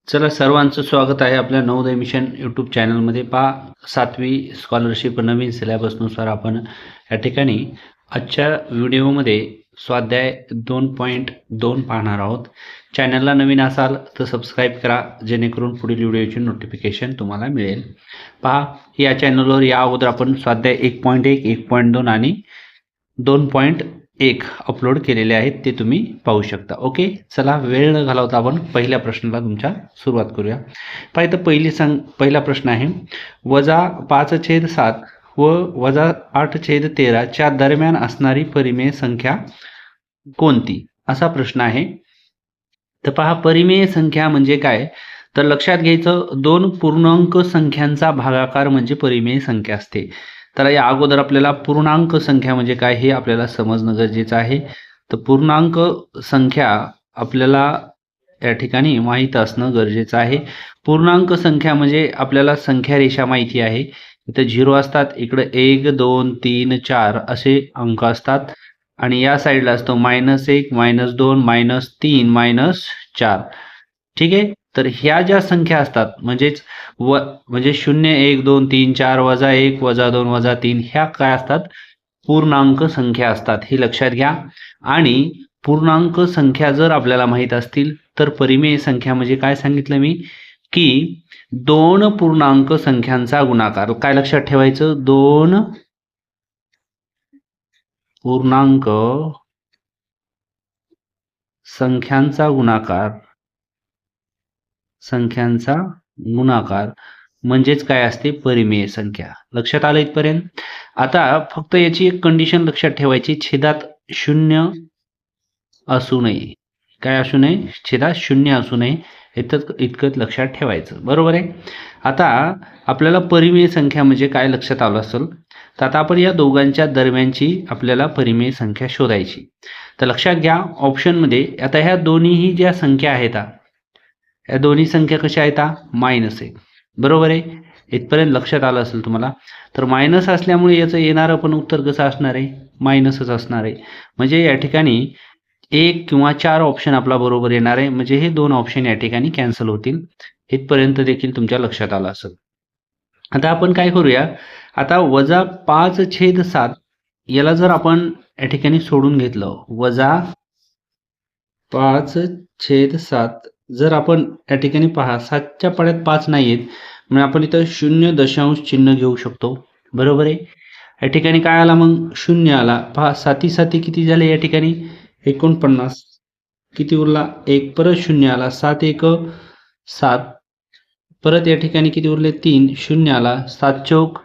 चला सर्वांचं स्वागत आहे आपल्या नवोदय मिशन यूट्यूब चॅनलमध्ये. पहा 7वी स्कॉलरशिप नवीन सिलेबसनुसार आपण या ठिकाणी आजच्या व्हिडिओमध्ये स्वाध्याय 2.2 पाहणार आहोत. चॅनलला नवीन असाल तर सबस्क्राईब करा, जेणेकरून पुढील व्हिडिओची नोटिफिकेशन तुम्हाला मिळेल. पहा, या चॅनलवर या अगोदर आपण स्वाध्याय 1.1, 1.2 आणि 2.1 अपलोड केलेले आहेत, ते तुम्ही पाहू शकता. ओके, चला वेळ न घालवता आपण पहिल्या प्रश्नाला तुमच्या सुरुवात करूया. पहा, इथं पहिला प्रश्न आहे, -5/7 व -8/13 च्या दरम्यान असणारी परिमेय संख्या कोणती, असा प्रश्न आहे. तर पहा, परिमेय संख्या म्हणजे काय, तर लक्षात घ्यायचं, दोन पूर्णांक संख्यांचा भागाकार म्हणजे परिमेय संख्या असते. तर या अगोदर आपल्याला पूर्णांक संख्या म्हणजे काय हे आपल्याला समजणं गरजेचं आहे. तर पूर्णांक संख्या आपल्याला या ठिकाणी माहीत असणं गरजेचं आहे. पूर्णांक संख्या म्हणजे आपल्याला संख्या रेषा माहिती आहे. इथं 0 असतात, इकडे 1, 2, 3, 4 असे अंक असतात आणि या साईडला असतो -1, -2, -3, -4. ठीक आहे. तर ह्या ज्या संख्या असतात म्हणजे 0, 1, 2, 3, 4, -1, -2, -3 ह्या काय असतात, पूर्णांक संख्या असतात, हे लक्षात घ्या. आणि पूर्णांक संख्या जर आपल्याला माहीत असतील तर परिमेय संख्या म्हणजे काय सांगितलं मी, की दोन पूर्णांक संख्यांचा गुणाकार. काय लक्षात ठेवायचं, दोन पूर्णांक संख्यांचा गुणाकार म्हणजेच काय असते, परिमेय संख्या. लक्षात आलं इथपर्यंत. आता फक्त याची एक कंडिशन लक्षात ठेवायची, छेदात 0 असू नये. काय असू नये, छेदात 0 असू नये, इतकंच लक्षात ठेवायचं. बरोबर आहे. आता आपल्याला परिमेय संख्या म्हणजे काय लक्षात आलं असेल. तर आता आपण या दोघांच्या दरम्यानची आपल्याला परिमेय संख्या शोधायची. तर लक्षात घ्या, ऑप्शनमध्ये आता ह्या दोन्हीही ज्या संख्या आहेत, या दोन्ही संख्या कशा आहेत, -1. बरोबर आहे. इथपर्यंत लक्षात आलं असेल तुम्हाला. तर मायनस असल्यामुळे याचं येणारं पण उत्तर कसं असणार आहे, मायनसच असणार आहे. म्हणजे या ठिकाणी 1 किंवा 4 ऑप्शन आपला बरोबर येणार आहे. म्हणजे हे 2 ऑप्शन या ठिकाणी कॅन्सल होतील. इथपर्यंत देखील तुमच्या लक्षात आलं असेल. आता आपण काय करूया, आता -5/7 याला जर आपण या ठिकाणी सोडून घेतलं, -5/7 जर आपण या ठिकाणी पहा, 7च्या पाड्यात 5 नाही आहेत, म्हणजे आपण इथं 0 चिन्ह घेऊ शकतो. बरोबर आहे. या ठिकाणी काय आला, मग 0 आला. पहा, 7 किती झाले या ठिकाणी, 49. किती उरला, 1. परत 0 आला, 7 1 7. परत या ठिकाणी किती उरले, 3. 0 आला, 7 चौक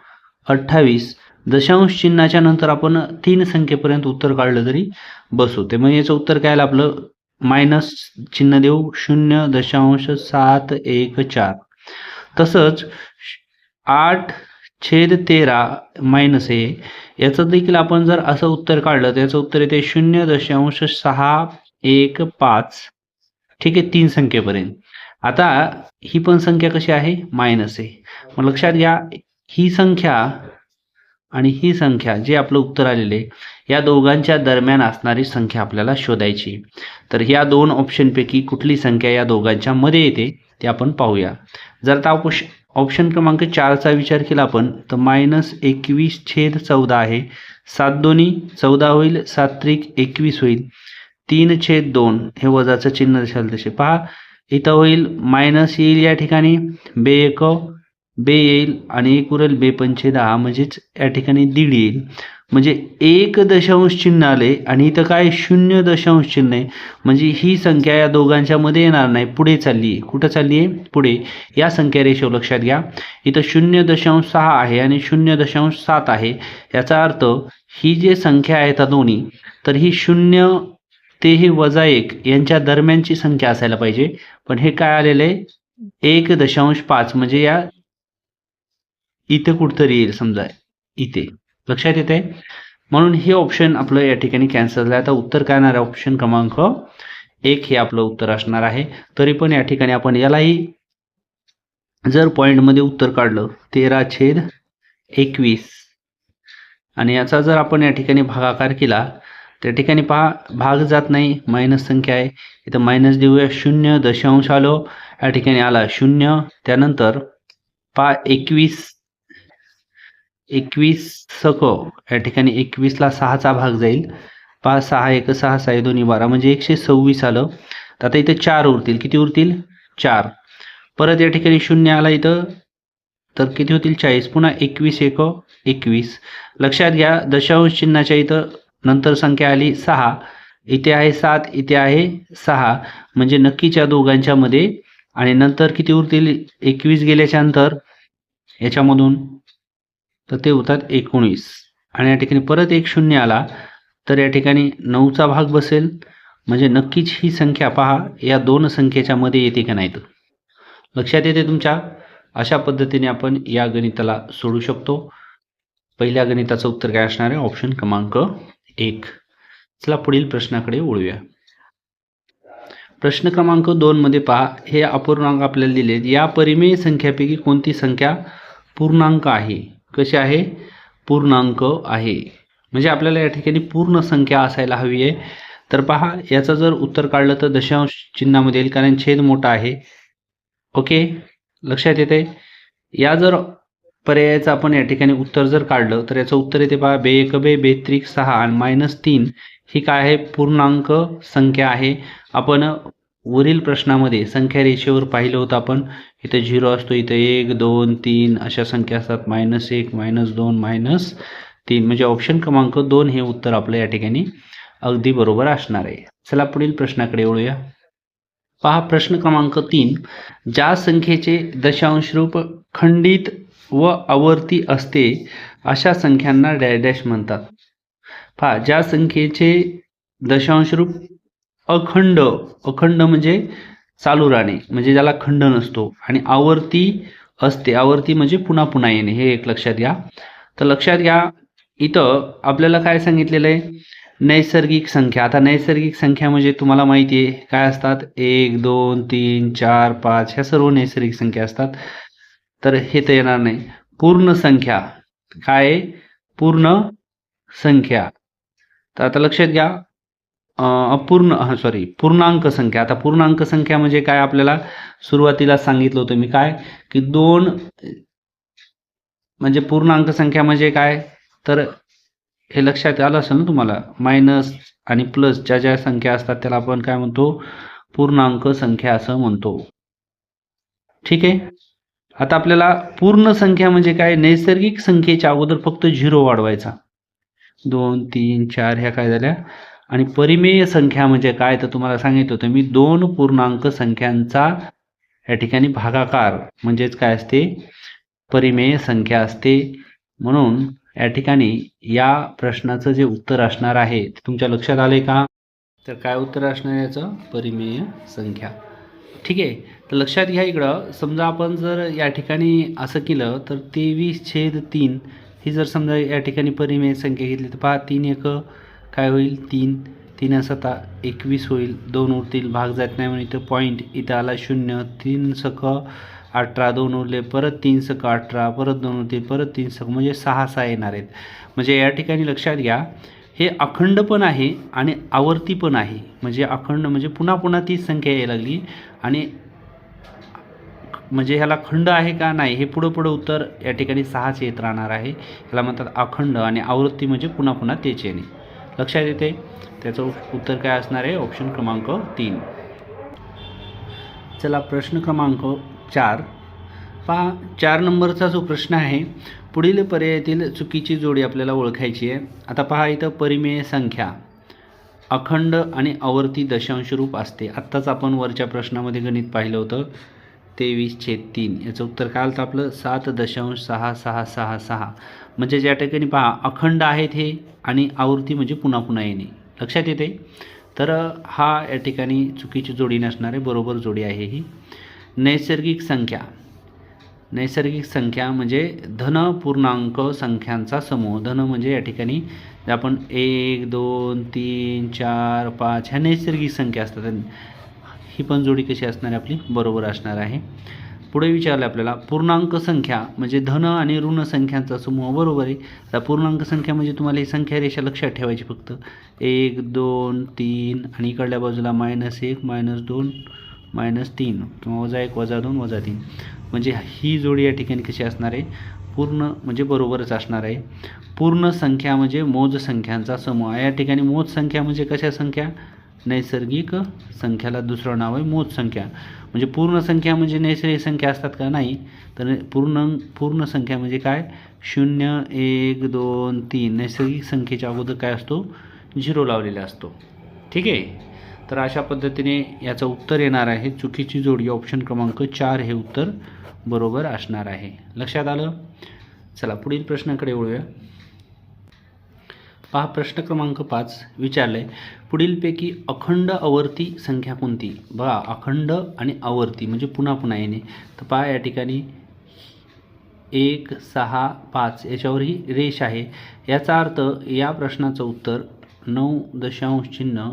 28. दशांश चिन्हाच्या नंतर आपण 3 संख्येपर्यंत उत्तर काढलं तरी बस होते. मग याचं उत्तर काय आलं आपलं, मायनस चिन्ह देऊ, 0.714. तसंच 8/13 मायनस आहे, याचं देखील आपण जर असं उत्तर काढलं तर याचं उत्तर येते 0.615. ठीक आहे, 3 संख्येपर्यंत. आता ही पण संख्या कशी आहे, मायनस आहे. मग लक्षात घ्या, ही संख्या आणि ही संख्या जे आपलं उत्तर आलेले, या दोघांच्या दरम्यान असणारी संख्या आपल्याला शोधायची. तर ह्या 2 ऑप्शनपैकी कुठली संख्या या दोघांच्या मध्ये येते ते आपण पाहूया. जर आता ऑप्शन क्रमांक 4चा विचार केला आपण, तर -21/14 आहे. 7 दोन्ही 14 होईल, 7 त्रिक 21 होईल, 3/2 हे वजाचं चिन्ह असेल तसे. पहा, इथं होईल मायनस येईल, या ठिकाणी बे 1 बे येईल आणि 1 उरेल, बे 5/10 म्हणजेच या ठिकाणी 1.5 येईल. म्हणजे 1 दशांश चिन्ह आले आणि इथं काय 0 दशांश चिन्ह आहे. म्हणजे ही संख्या या दोघांच्या मध्ये येणार नाही, पुढे चालली आहे. कुठं चालली आहे, पुढे. या संख्या रेशो लक्षात घ्या, इथं 0.6 आहे आणि 0.7 आहे. याचा अर्थ ही जे संख्या आहेत दोन्ही, तर ही 0 ते हे -1 यांच्या दरम्यानची संख्या असायला पाहिजे. पण हे काय आलेलं आहे, 1.5 म्हणजे या इथे कुठतरी येईल, समजा इथे. लक्षात येते. म्हणून हे ऑप्शन आपलं या ठिकाणी कॅन्सल झालं. आता उत्तर काय येणार आहे, ऑप्शन क्रमांक 1 हे आपलं उत्तर असणार आहे. तरी पण या ठिकाणी आपण यालाही जर पॉईंटमध्ये उत्तर काढलं, 13/21 आणि याचा जर आपण या ठिकाणी भागाकार केला त्या ठिकाणी पहा भाग जात नाही, मायनस संख्या आहे, इथं मायनस देऊया, 0 आलो, या ठिकाणी आला 0. त्यानंतर पहा 21 सक, या ठिकाणी 21ला 6चा भाग जाईल, 5 6 1 6 6 2 12 म्हणजे 126 आलं. तर आता इथं 4 उरतील, किती उरतील 4. परत या ठिकाणी 0 आला इथं, तर किती होतील 40. पुन्हा 21 1 21. लक्षात घ्या दशांश चिन्हाच्या इथं नंतर संख्या आली 6, इथे आहे 7, इथे आहे 6, म्हणजे नक्कीच्या दोघांच्या मध्ये. आणि नंतर किती उरतील 21 गेल्याच्या नंतर याच्यामधून, तर ते होतात 19. आणि या ठिकाणी परत एक 0 आला, तर या ठिकाणी 9चा भाग बसेल, म्हणजे नक्कीच ही संख्या पहा या दोन संख्येच्या मध्ये येते का नाही. तर लक्षात येते तुमच्या. अशा पद्धतीने आपण या गणिताला सोडू शकतो. पहिल्या गणिताचं उत्तर काय असणार आहे, ऑप्शन क्रमांक 1. चला पुढील प्रश्नाकडे वळूया. प्रश्न क्रमांक 2 मध्ये पहा, हे अपूर्णांक आपल्याला दिले, या परिमेय संख्यापैकी कोणती संख्या पूर्णांक आहे. कशी आहे, पूर्णांक आहे, म्हणजे आपल्याला या ठिकाणी पूर्ण संख्या असायला हवी आहे. तर पहा याचं जर उत्तर काढलं तर दशांश चिन्हामध्ये येईल, कारण छेद मोठा आहे. ओके, लक्षात येते. या जर पर्यायाचं आपण या ठिकाणी उत्तर जर काढलं तर याचं उत्तर येते पहा, 2 1 2 2 त्रिक 6 आणि -3 ही काय आहे, पूर्णांक संख्या आहे. आपण वरील प्रश्नामध्ये संख्या रेषेवर पाहिलं होतं आपण, इथं 0 असतो, इथं 1 2 3 अशा संख्या असतात, -1 -2 -3, म्हणजे ऑप्शन क्रमांक 2 हे उत्तर आपलं या ठिकाणी अगदी बरोबर असणार आहे. चला पुढील प्रश्नाकडे वळूया. पहा प्रश्न क्रमांक 3, ज्या संख्येचे दशांश रूप खंडित व आवर्ती असते अशा संख्यांना डॅश म्हणतात. पहा ज्या संख्येचे दशांश रूप अखंड म्हणजे चालू राहणे, म्हणजे ज्याला खंड नसतो, आणि आवर्ती असते, आवर्ती म्हणजे पुन्हा पुन्हा येणे, हे एक लक्षात घ्या. तर लक्षात घ्या इथं आपल्याला काय सांगितलेलं आहे, नैसर्गिक संख्या. आता नैसर्गिक संख्या म्हणजे तुम्हाला माहिती आहे काय असतात, 1 2 3 4 5 ह्या सर्व नैसर्गिक संख्या असतात. तर हे तर येणार नाही. पूर्ण संख्या काय, पूर्ण संख्या. तर आता लक्षात घ्या पूर्णांक संख्या. आता पूर्णांक संख्या म्हणजे काय, आपल्याला सुरुवातीला सांगितलं होतं मी काय, की 2 म्हणजे पूर्णांक संख्या म्हणजे काय, तर हे लक्षात आलं असेल ना तुम्हाला, मायनस आणि प्लस ज्या ज्या संख्या असतात त्याला आपण काय म्हणतो, पूर्णांक संख्या असं म्हणतो. ठीक आहे. आता आपल्याला पूर्ण संख्या म्हणजे काय, नैसर्गिक संख्येच्या अगोदर फक्त 0 वाढवायचा, 2 3 4 ह्या काय झाल्या. आणि परिमेय संख्या म्हणजे काय, तर तुम्हाला सांगितलं होतं मी, 2 पूर्णांक संख्यांचा या ठिकाणी भागाकार म्हणजेच काय असते, परिमेय संख्या असते. म्हणून या ठिकाणी या प्रश्नाचं जे उत्तर असणार आहे ते तुमच्या लक्षात आले का, तर काय उत्तर असणार आहे याचं, परिमेय संख्या. ठीक आहे. तर लक्षात घ्या इकडं, समजा आपण जर या ठिकाणी असं केलं तर 23/3 ही जर समजा या ठिकाणी परिमेय संख्या घेतली तर पहा 3 1 काय होईल, 3 3 7 21 होईल, 2 उरतील, भाग जात नाही म्हणून इथं पॉईंट, इथं आला 0, 3 सक 18, 2 उरले, परत 3 सक 18, परत 2 उरतील, परत 3 सक, म्हणजे 6 6 येणार आहेत. म्हणजे या ठिकाणी लक्षात घ्या हे अखंड पण आहे आणि आवर्ती पण आहे. म्हणजे अखंड म्हणजे पुन्हा पुन्हा तीच संख्या यायला लागली, आणि म्हणजे ह्याला खंड आहे का नाही, हे पुढं उत्तर या ठिकाणी 6च येत राहणार आहे. ह्याला म्हणतात अखंड, आणि आवृत्ती म्हणजे पुन्हा पुन्हा तेच येणे. लक्षात येते. त्याचं उत्तर काय असणार आहे, ऑप्शन क्रमांक 3. चला प्रश्न क्रमांक 4 पहा. 4 नंबरचा जो प्रश्न आहे, पुढील पर्यायातील चुकीची जोडी आपल्याला ओळखायची आहे. आता पहा इथं परिमेय संख्या अखंड आणि आवर्ती दशांश रूप असते. आत्ताच आपण वरच्या प्रश्नामध्ये गणित पाहिलं होतं, 23/3. याचं उत्तर काय आलं आपलं, 7.6666. म्हणजे ज्या ठिकाणी पहा अखंड आहेत हे, आणि आवर्ती म्हणजे पुन्हा पुन्हा येणे. लक्षात येते. तर हा या ठिकाणी चुकीची जोडी नसणारे बरोबर जोडी आहे ही. नैसर्गिक संख्या म्हणजे धन पूर्णांक संख्यांचा समूह. धन म्हणजे या ठिकाणी आपण 1 2 3 4 5 ह्या नैसर्गिक संख्या असतात, ही पण जोडी कशी असणार आहे आपली, बरोबर असणार आहे. पुढे विचारलं आपल्याला पूर्णांक संख्या म्हणजे धन आणि ऋण संख्यांचा समूह, बरोबर आहे. आता पूर्णांक संख्या म्हणजे तुम्हाला ही संख्या रेषा लक्षात ठेवायची फक्त 1 2 3 आणि इकडल्या बाजूला -1 -2 -3 किंवा -1 -2 -3 म्हणजे ही जोडी या ठिकाणी कशी असणार आहे, पूर्ण म्हणजे बरोबरच असणार आहे. पूर्ण संख्या म्हणजे मोज संख्यांचा समूह. या ठिकाणी मोज संख्या म्हणजे कशा संख्या, नैसर्गिक संख्याला दुसरं नाव आहे मोज संख्या. म्हणजे पूर्ण संख्या म्हणजे नैसर्गिक संख्या असतात का, नाही. तर पूर्ण संख्या म्हणजे काय, 0 1 2 3 नैसर्गिक संख्येच्या अगोदर काय असतो, 0 लावलेला असतो. ठीक आहे. तर अशा पद्धतीने याचं उत्तर येणार आहे चुकीची जोडी ऑप्शन क्रमांक 4 हे उत्तर बरोबर असणार आहे. लक्षात आलं. चला पुढील प्रश्नाकडे वळूया. पहा प्रश्न क्रमांक 5 विचारले, पुढीलपैकी अखंड आवर्ती संख्या कोणती. बघा अखंड आणि आवर्ती म्हणजे पुन्हा पुन्हा येणे. तर पहा या ठिकाणी 1 6 5 याच्यावर ही रेष आहे. याचा अर्थ या प्रश्नाचं उत्तर 9 दशांश चिन्ह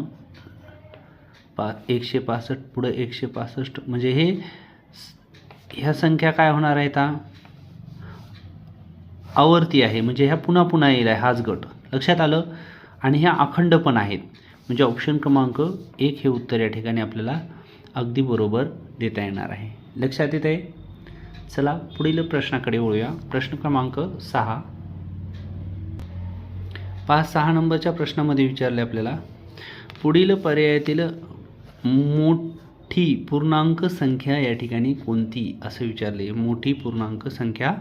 165 पुढे 165 म्हणजे ह्या संख्या काय होणार आहेत, आवर्ती आहे. म्हणजे ह्या पुन्हा पुन्हा येईल आहे हाच गट. लक्षात आलं. आणि ह्या अखंड पण आहेत. म्हणजे ऑप्शन क्रमांक 1 हे उत्तर या ठिकाणी आपल्याला अगदी बरोबर देता येणार आहे. लक्षात येत आहे. चला पुढील प्रश्नाकडे वळूया. प्रश्न क्रमांक 6 पहा. 6 नंबरच्या प्रश्नामध्ये विचारले आपल्याला, पुढील पर्यायातील मोठी पूर्णांक संख्या या ठिकाणी कोणती असं विचारले. मोठी पूर्णांक संख्या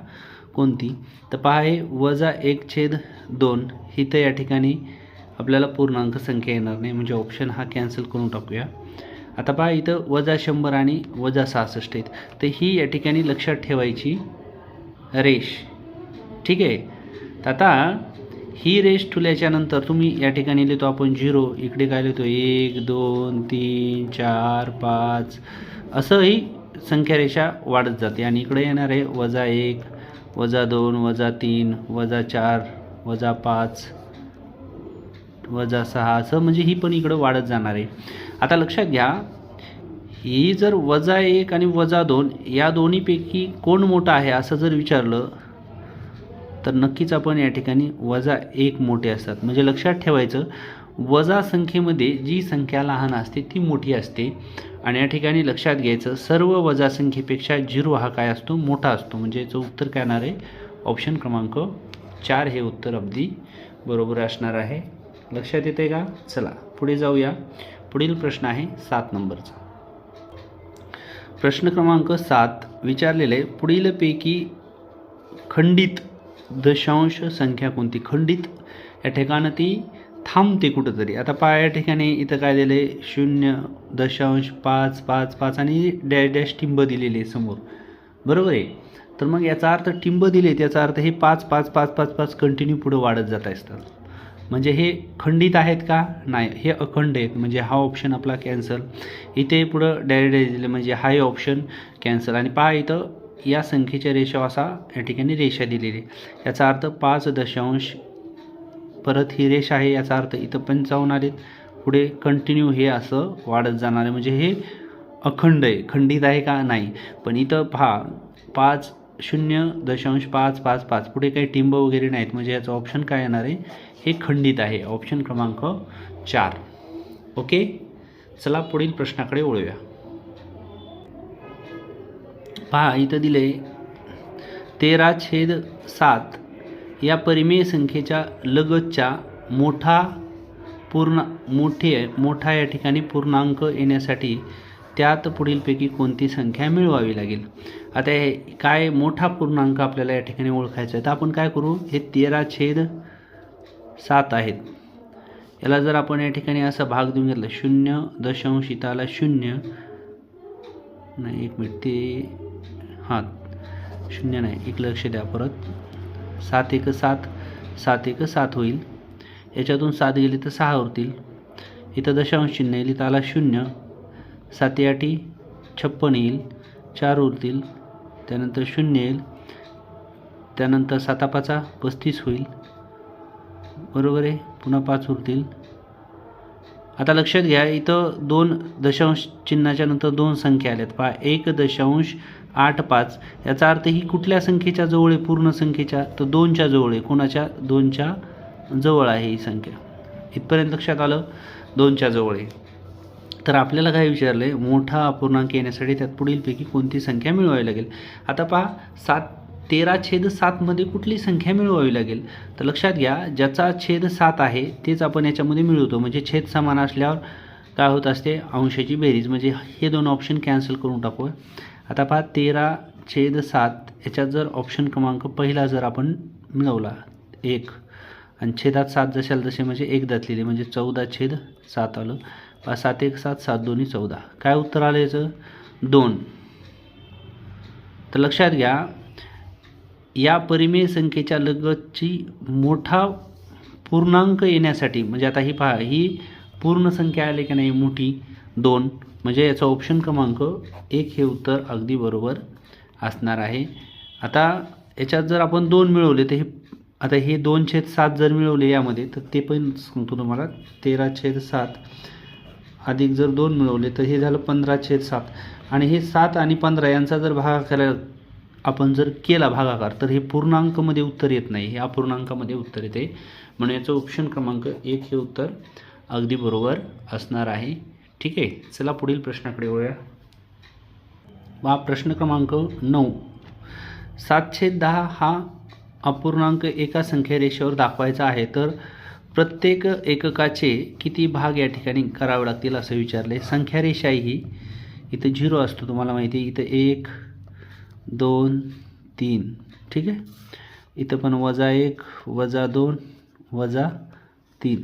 कोणती. तर पहा हे -1/2 ही तर या ठिकाणी आपल्याला पूर्णांक संख्या येणार नाही. म्हणजे ऑप्शन हा कॅन्सल करून टाकूया. आता पहा इथं -100 आणि -66 आहेत. तर ही या ठिकाणी लक्षात ठेवायची रेष. ठीक आहे. तर आता ही रेष ठेवल्याच्यानंतर तुम्ही या ठिकाणी लिहितो आपण 0, इकडे काय लिहितो 1 2 3 4 5 असं ही संख्या रेषा वाढत जाते. आणि इकडे येणार आहे -1 -2 -3 -4 -5 -6 असं म्हणजे ही पण इकडं वाढत जाणार आहे. आता लक्षात घ्या, ही जर -1 आणि -2 या दोन्हीपैकी कोण मोठा आहे असं जर विचारलं तर नक्कीच आपण या ठिकाणी -1 मोठे असतात. म्हणजे लक्षात ठेवायचं, वजा संख्येमध्ये जी संख्या लहान असते ती मोठी असते. आणि या ठिकाणी लक्षात घ्यायचं, सर्व वजा संख्येपेक्षा 0 हा काय असतो, मोठा असतो. म्हणजे याचं उत्तर काय येणार आहे, ऑप्शन क्रमांक 4 हे उत्तर अगदी बरोबर असणार आहे. लक्षात येते का. चला पुढे जाऊया. पुढील प्रश्न आहे 7 नंबरचा. प्रश्न क्रमांक 7 विचारलेले, पुढीलपैकी खंडित दशांश संख्या कोणती. खंडित या ठिकाणी ती थांबते कुठंतरी. आता पहा या ठिकाणी इथं काय दिले 0.555 आणि डॅश डॅश टिंब दिलेले समोर, बरोबर आहे. तर मग याचा अर्थ टिंब दिले त्याचा अर्थ हे 5 5 5 5 5 कंटिन्यू पुढे वाढत जात असतात. म्हणजे हे खंडित आहेत का, नाही, हे अखंड आहेत. म्हणजे हा ऑप्शन आपला कॅन्सल. इथे पुढं डॅश डॅश दिले म्हणजे हा ऑप्शन कॅन्सल. आणि पहा इथं या संख्येच्या रेषा असा या ठिकाणी रेषा दिलेली. याचा अर्थ 5 दशांश परत ही रेषा आहे. याचा अर्थ इथं 55 आलेत. पुढे कंटिन्यू हे असं वाढत जाणार आहे. म्हणजे हे अखंड आहे. खंडित आहे का, नाही. पण इथं पहा 0.555 पुढे काही टिंब वगैरे नाहीत. म्हणजे याचं ऑप्शन काय येणार आहे, हे खंडित आहे. ऑप्शन क्रमांक 4. ओके. चला पुढील प्रश्नाकडे वळूया. पहा इथं दिले 13/7 या परिमेय संख्येच्या लगतच्या मोठा या ठिकाणी पूर्णांक येण्यासाठी त्यात पुढीलपैकी कोणती संख्या मिळवावी लागेल. आता हे काय मोठा पूर्णांक आपल्याला या ठिकाणी ओळखायचा आहे. तर आपण काय करू, हे 13/7 आहेत. याला जर आपण या ठिकाणी असा भाग देऊन घेतला 0 इथं आला 0 नाही, 1 मिनिट, ते हां 0 नाही, एक लक्ष द्या. परत 7 1 7 7 1 7 होईल. याच्यातून 7 गेले तर 6 उरतील. इथं दशांश चिन्ह येईल. इथं आला 0 7 8 56 येईल. 4 उरतील. त्यानंतर 0 येईल. त्यानंतर 7 5 35 होईल, बरोबर आहे. पुन्हा 5 उरतील. आता लक्षात घ्या, इथं 2 दशांश चिन्हाच्या नंतर 2 संख्या आल्यात पहा, 1.85. याचा अर्थ ही कुठल्या संख्येच्या जवळ आहे? पूर्ण संख्येच्या. तर 2च्या जवळ आहे. कोणाच्या? 2च्या जवळ आहे ही संख्या. इथपर्यंत लक्षात आलं? 2च्या जवळ आहे. तर आपल्याला काय विचारलं आहे? मोठा अपूर्णांक येण्यासाठी त्यात पुढीलपैकी कोणती संख्या मिळवावी लागेल. आता पहा 13/7 मध्ये कुठली संख्या मिळवावी लागेल. तर लक्षात घ्या, ज्याचा छेद 7 आहे तेच आपण याच्यामध्ये मिळवतो. म्हणजे छेद समान असल्यावर काय होत असते? अंशाची बेरीज. म्हणजे हे 2 ऑप्शन कॅन्सल करून टाकू. आता पहा 13/7 याच्यात जर ऑप्शन क्रमांक पहिला जर आपण मिळवला 1 आणि छेदात 7 जशाल तसे म्हणजे 1 दातलेले म्हणजे 14/7 आलं. 7 1 7 7 2 14. काय उत्तर आलं याचं? 2. तर लक्षात घ्या, या परिमेय संख्येच्या लगतची मोठा पूर्णांक येण्यासाठी म्हणजे आता ही पहा, ही पूर्ण संख्या आली की नाही मोठी 2, म्हणजे याचा ऑप्शन क्रमांक 1 हे उत्तर अगदी बरोबर असणार आहे. आता याच्यात जर आपण 2 मिळवले तर हे आता हे 2/7 जर मिळवले यामध्ये तर ते पण सांगतो तुम्हाला. 13/7 अधिक जर 2 मिळवले तर हे झालं 15/7. आणि हे 7 आणि 15 यांचा जर भागाकार आपण जर केला भागाकार तर हे पूर्णांकामध्ये उत्तर येत नाही, हे अपूर्णांकामध्ये उत्तर येते. म्हणून याचं ऑप्शन क्रमांक 1 हे उत्तर अगदी बरोबर असणार आहे. ठीक आहे, चला पुढील प्रश्नाकडे वळूया. प्रश्न क्रमांक 9. 7/10 हा अपूर्णांक एका संख्या रेषेवर दाखवायचा आहे, तर प्रत्येक एककाचे किती भाग या ठिकाणी करावे लागतील असं विचारले. संख्या रेषा ही इथं 0 असतो, तुम्हाला माहिती आहे. इथं 1 2 3. ठीक आहे, इथं पण -1 -2 -3.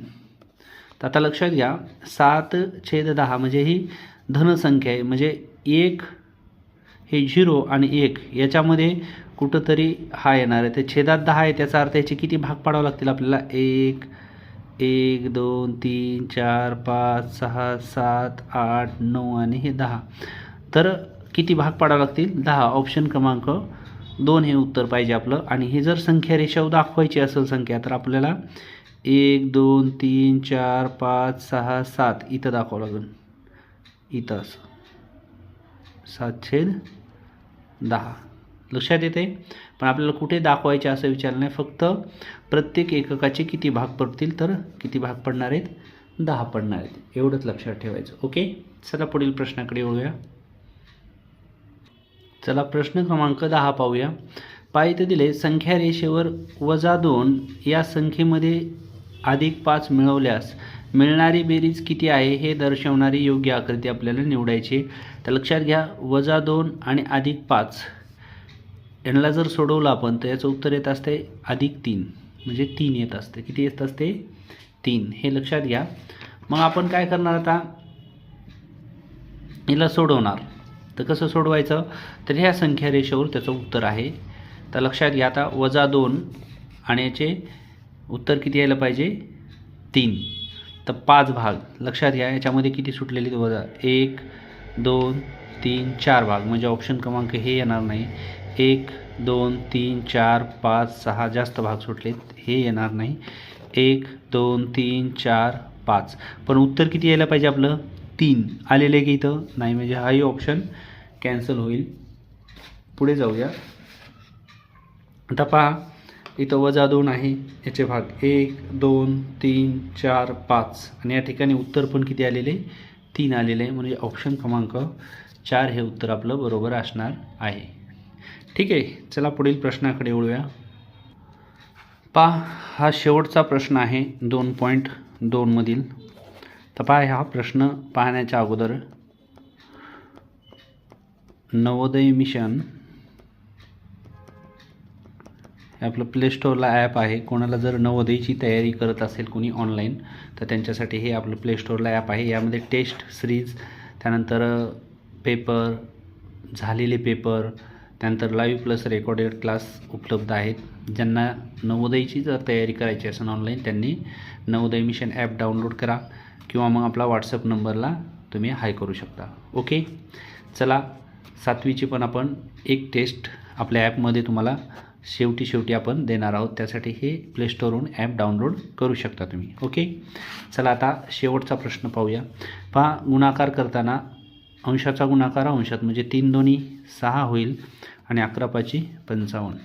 तर आता लक्षात घ्या, 7/10 म्हणजे ही धनसंख्या आहे. म्हणजे 1 हे 0 आणि 1 याच्यामध्ये कुठंतरी हा येणार आहे. ते छेदात 10 आहे, त्याचा अर्थ याचे किती भाग पाडावे लागतील आपल्याला? 1 1 2 3 4 5 6 7 8 9 आणि हे 10. तर किती भाग पाडावे लागतील? 10. ऑप्शन क्रमांक 2 हे उत्तर पाहिजे आपलं. आणि हे जर संख्या रेषावर दाखवायची असेल संख्या तर आपल्याला 1 2 3 4 5 6 7 इथं दाखवावं लागेल. इथं असं 7/10 लक्षात येते. पण आपल्याला कुठे दाखवायचे असं विचारलं नाही, फक्त प्रत्येक एककाचे किती भाग पडतील. तर किती भाग पडणार आहेत? 10 पडणार आहेत, एवढंच लक्षात ठेवायचं. ओके, चला पुढील प्रश्नाकडे वळूया. चला प्रश्न क्रमांक 10 पाहूया. इथं दिले, संख्या रेषेवर -2 या संख्येमध्ये +5 मिळवल्यास मिळणारी बेरीज किती आहे हे दर्शवणारी योग्य आकृती आपल्याला निवडायची. तर लक्षात घ्या, -2 आणि +5 यांना जर सोडवलं आपण तर याचं उत्तर येत असते +3 म्हणजे 3 येत असते. किती येत असते? 3. हे लक्षात घ्या. मग आपण काय करणार आता? याला सोडवणार. तर कसं सोडवायचं? तर ह्या संख्या रेषेवर त्याचं उत्तर आहे. तर लक्षात घ्या, आता -2 आणि याचे उत्तर किती यायला पाहिजे? 3. तर 5 भाग. लक्षात घ्या, याच्यामध्ये किती सुटलेली? 1 2 3 4 भाग. म्हणजे ऑप्शन क्रमांक हे येणार नाही. 1 2 3 4 5 6 जास्त भाग सुटलेत, हे येणार नाही. 1 2 3 4 5. पण उत्तर किती यायला पाहिजे आपलं? 3 आलेलं आहे की इथं? नाही, म्हणजे हाही ऑप्शन कॅन्सल होईल. पुढे जाऊया. आता पहा, इथं -2 आहे, याचे भाग 1 2 3 4 5 आणि या ठिकाणी उत्तर पण किती आलेले? 3 आलेले आहे. म्हणजे ऑप्शन क्रमांक 4 हे उत्तर आपलं बरोबर असणार आहे. ठीक आहे, चला पुढील प्रश्नाकडे वळूया. हा शेवटचा प्रश्न आहे 2.2 मधील. तर हा प्रश्न पाहण्याच्या अगोदर नवोदय मिशन हे आपलं प्ले स्टोअरला ॲप आहे. कोणाला जर नवोदयची तयारी करत असेल कोणी ऑनलाईन तर त्यांच्यासाठी हे आपलं प्ले स्टोअरला ॲप आहे. यामध्ये टेस्ट सिरीज, त्यानंतर पेपर, झालेले पेपर, त्यानंतर लाईव्ह प्लस रेकॉर्डेड क्लास उपलब्ध आहेत. ज्यांना नवोदयची जर तयारी करायची असेल ऑनलाईन त्यांनी नवोदय मिशन ॲप डाउनलोड करा किंवा मग आपला व्हॉट्सअप नंबरला तुम्ही हाय करू शकता. ओके, चला 7वीची पण आपण एक टेस्ट आपल्या ॲपमध्ये तुम्हाला शेवटी आपण देणार आहोत. त्यासाठी हे प्ले स्टोअरवरून ॲप डाउनलोड करू शकता तुम्ही. ओके, चला आता शेवटचा प्रश्न पाहूया. पहा, गुणाकार करताना अंशाचा गुणाकार अंशात म्हणजे 3 दोन्ही 6 होईल आणि 11 पाची 55.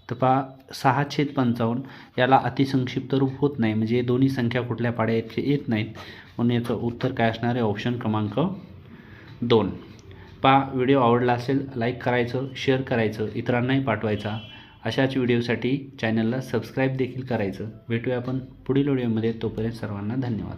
तर पहा 6/55 याला अतिसंक्षिप्त रूप होत नाही, म्हणजे दोन्ही संख्या कुठल्या पाड्या येत नाहीत, म्हणून याचं उत्तर काय असणार आहे? ऑप्शन क्रमांक 2. पहा, व्हिडिओ आवडला असेल लाईक करायचं, शेअर करायचं, इतरांनाही पाठवायचा. अशाच व्हिडिओसाठी चॅनलला सबस्क्राईब देखील करायचं. भेटूया आपण पुढील व्हिडिओमध्ये. तोपर्यंत सर्वांना धन्यवाद.